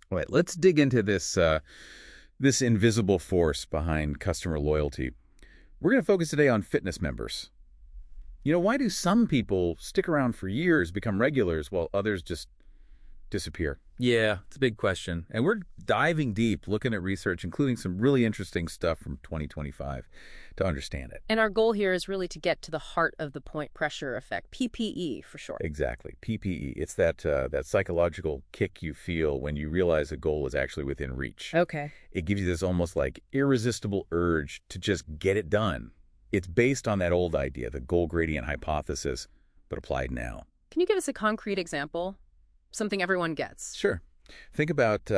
All right, let's dig into this invisible force behind customer loyalty. We're going to focus today on fitness members. Why do some people stick around for years, become regulars, while others just disappear? Yeah, it's a big question. And we're diving deep, looking at research, including some really interesting stuff from 2025 to understand it. And our goal here is really to get to the heart of the point pressure effect, PPE for short. Exactly, PPE. It's that psychological kick you feel when you realize a goal is actually within reach. Okay. It gives you this almost like irresistible urge to just get it done. It's based on that old idea, the goal gradient hypothesis, but applied now. Can you give us a concrete example? Something everyone gets. Sure. Think about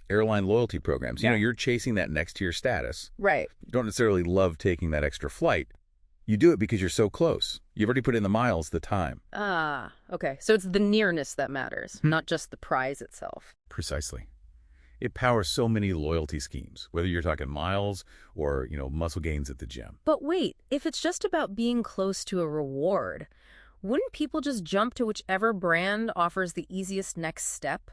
airline loyalty programs. Yeah. You're chasing that next tier status. Right. You don't necessarily love taking that extra flight. You do it because you're so close. You've already put in the miles, the time. Ah, okay. So it's the nearness that matters, not just the prize itself. Precisely. It powers so many loyalty schemes, whether you're talking miles or, muscle gains at the gym. But wait, if it's just about being close to a reward, wouldn't people just jump to whichever brand offers the easiest next step?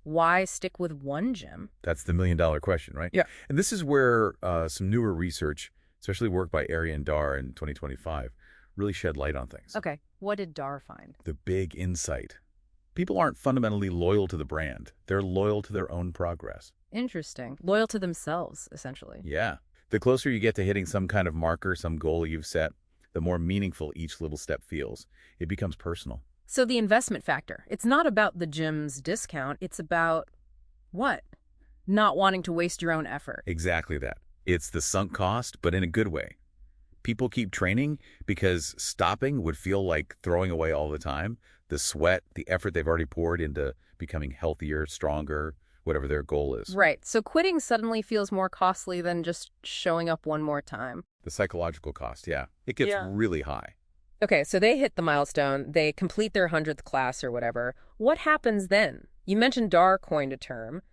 Why stick with one gym? That's the million-dollar question, right? Yeah. And this is where some newer research, especially work by Ari and Dar in 2025, really shed light on things. Okay, what did Dar find? The big insight. People aren't fundamentally loyal to the brand. They're loyal to their own progress. Interesting. Loyal to themselves, essentially. Yeah. The closer you get to hitting some kind of marker, some goal you've set, the more meaningful each little step feels. It becomes personal. So the investment factor, it's not about the gym's discount. It's about what? Not wanting to waste your own effort. Exactly that. It's the sunk cost, but in a good way. People keep training because stopping would feel like throwing away all the time. The sweat, the effort they've already poured into becoming healthier, stronger, whatever their goal is. Right. So quitting suddenly feels more costly than just showing up one more time. The psychological cost, yeah. It gets really high. Okay, so they hit the milestone. They complete their 100th class or whatever. What happens then? You mentioned Dar coined a term,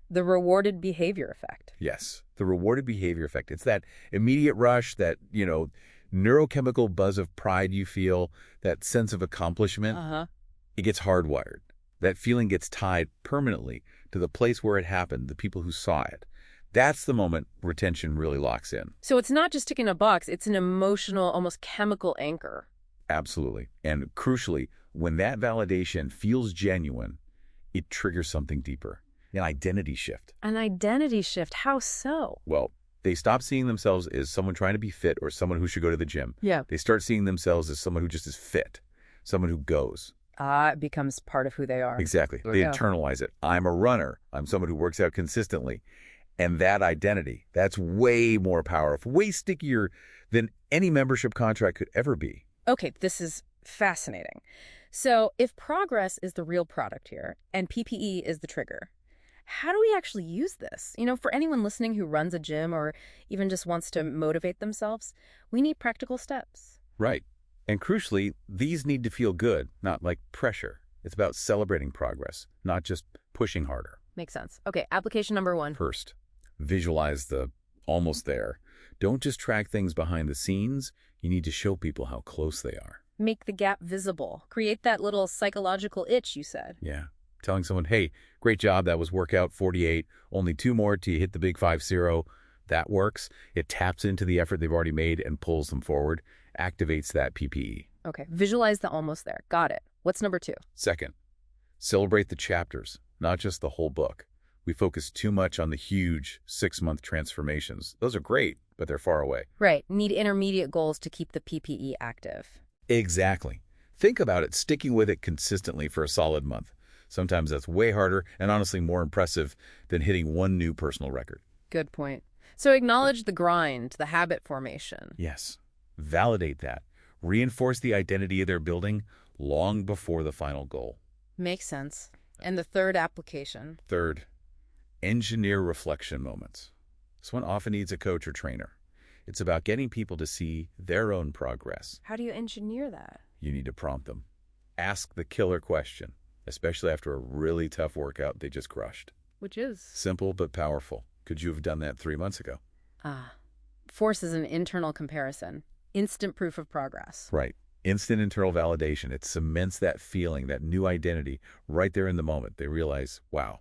the rewarded behavior effect. Yes, the rewarded behavior effect. It's that immediate rush, that, neurochemical buzz of pride you feel, that sense of accomplishment. It gets hardwired. That feeling gets tied permanently to the place where it happened, the people who saw it. That's the moment retention really locks in. So it's not just ticking a box, it's an emotional, almost chemical anchor. Absolutely. And crucially, when that validation feels genuine, it triggers something deeper, an identity shift. An identity shift? How so? Well, they stop seeing themselves as someone trying to be fit or someone who should go to the gym. Yeah. They start seeing themselves as someone who just is fit, someone who goes. It becomes part of who they are. Exactly. They internalize it. I'm a runner. I'm someone who works out consistently. And that identity, that's way more powerful, way stickier than any membership contract could ever be. Okay, this is fascinating. So if progress is the real product here and PPE is the trigger, how do we actually use this? For anyone listening who runs a gym or even just wants to motivate themselves, we need practical steps. Right. And crucially, these need to feel good, not like pressure. It's about celebrating progress, not just pushing harder. Makes sense. Okay, application number 1. First, visualize the almost there. Don't just track things behind the scenes. You need to show people how close they are. Make the gap visible. Create that little psychological itch, you said. Yeah. Telling someone, hey, great job. That was workout 48. Only 2 more till you hit the big 5-0. That works. It taps into the effort they've already made and pulls them forward. Activates that PPE. Okay. Visualize the almost there. Got it. What's number 2? Second, celebrate the chapters, not just the whole book. We focus too much on the huge 6-month transformations. Those are great, but they're far away. Right. Need intermediate goals to keep the PPE active. Exactly. Think about it, sticking with it consistently for a solid month. Sometimes that's way harder and honestly more impressive than hitting one new personal record. Good point. So acknowledge the grind, the habit formation. Yes. Validate that. Reinforce the identity they're building long before the final goal. Makes sense. And the third application? Third, engineer reflection moments. This one often needs a coach or trainer. It's about getting people to see their own progress. How do you engineer that? You need to prompt them. Ask the killer question, especially after a really tough workout they just crushed. Which is? Simple but powerful. Could you have done that 3 months ago? Forces an internal comparison. Instant proof of progress. Right. Instant internal validation. It cements that feeling, that new identity, right there in the moment. They realize, wow,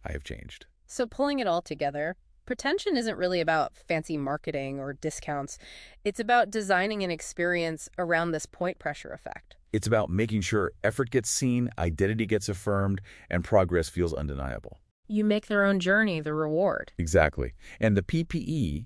I have changed. So pulling it all together, pretension isn't really about fancy marketing or discounts. It's about designing an experience around this point pressure effect. It's about making sure effort gets seen, identity gets affirmed, and progress feels undeniable. You make their own journey the reward. Exactly. And the PPE,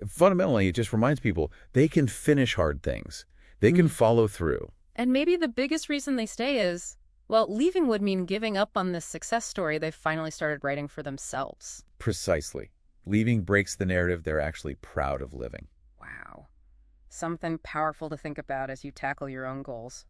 fundamentally, it just reminds people they can finish hard things. They can follow through. And maybe the biggest reason they stay is, well, leaving would mean giving up on this success story they've finally started writing for themselves. Precisely. Leaving breaks the narrative they're actually proud of living. Wow. Something powerful to think about as you tackle your own goals.